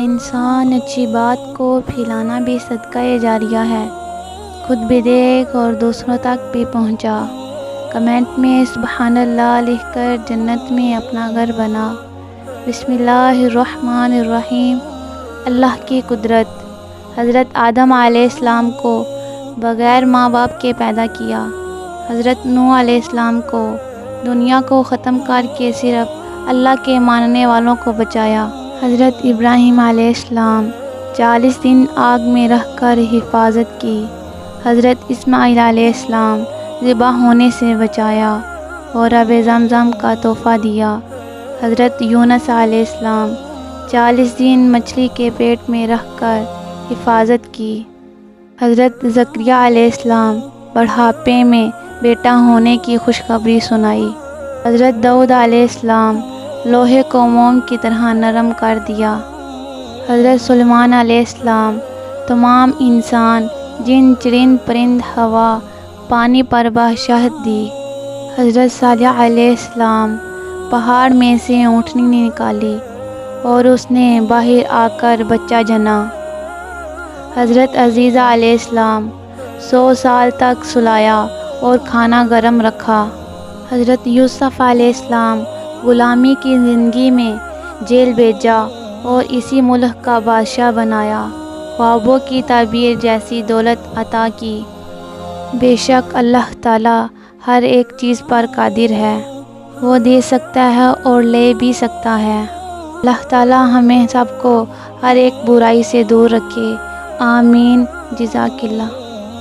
انسان اچھی بات کو پھیلانا بھی صدقہ جاریہ ہے۔ خود بھی دیکھ اور دوسروں تک بھی پہنچا۔ کمنٹ میں سبحان اللہ لکھ کر جنت میں اپنا گھر بنا۔ بسم اللہ الرحمن الرحیم۔ اللہ کی قدرت۔ حضرت آدم علیہ السلام کو بغیر ماں باپ کے پیدا کیا۔ حضرت نوح علیہ السلام کو دنیا کو ختم کر کے صرف اللہ کے ماننے والوں کو بچایا۔ حضرت ابراہیم علیہ السلام 40 دن آگ میں رہ کر حفاظت کی۔ حضرت اسماعیل علیہ السلام ذبح ہونے سے بچایا اور آب زمزم کا تحفہ دیا۔ حضرت یونس علیہ السلام 40 دن مچھلی کے پیٹ میں رہ کر حفاظت کی۔ حضرت زکریا علیہ السلام بڑھاپے میں بیٹا ہونے کی خوشخبری سنائی۔ حضرت داؤد علیہ السلام لوہے کو موم کی طرح نرم کر دیا۔ حضرت سلیمان علیہ السلام تمام انسان، جن، چرند، پرند، ہوا، پانی پر بادشاہت دی۔ حضرت صالح علیہ السلام پہاڑ میں سے اونٹنی نکالی اور اس نے باہر آ کر بچہ جنا۔ حضرت عزیزہ علیہ السلام 100 سال تک سلایا اور کھانا گرم رکھا۔ حضرت یوسف علیہ السلام غلامی کی زندگی میں جیل بھیجا اور اسی ملک کا بادشاہ بنایا۔ خوابوں کی تعبیر جیسی دولت عطا کی۔ بے شک اللہ تعالیٰ ہر ایک چیز پر قادر ہے۔ وہ دے سکتا ہے اور لے بھی سکتا ہے۔ اللہ تعالیٰ ہمیں سب کو ہر ایک برائی سے دور رکھے۔ آمین۔ جزاک اللہ۔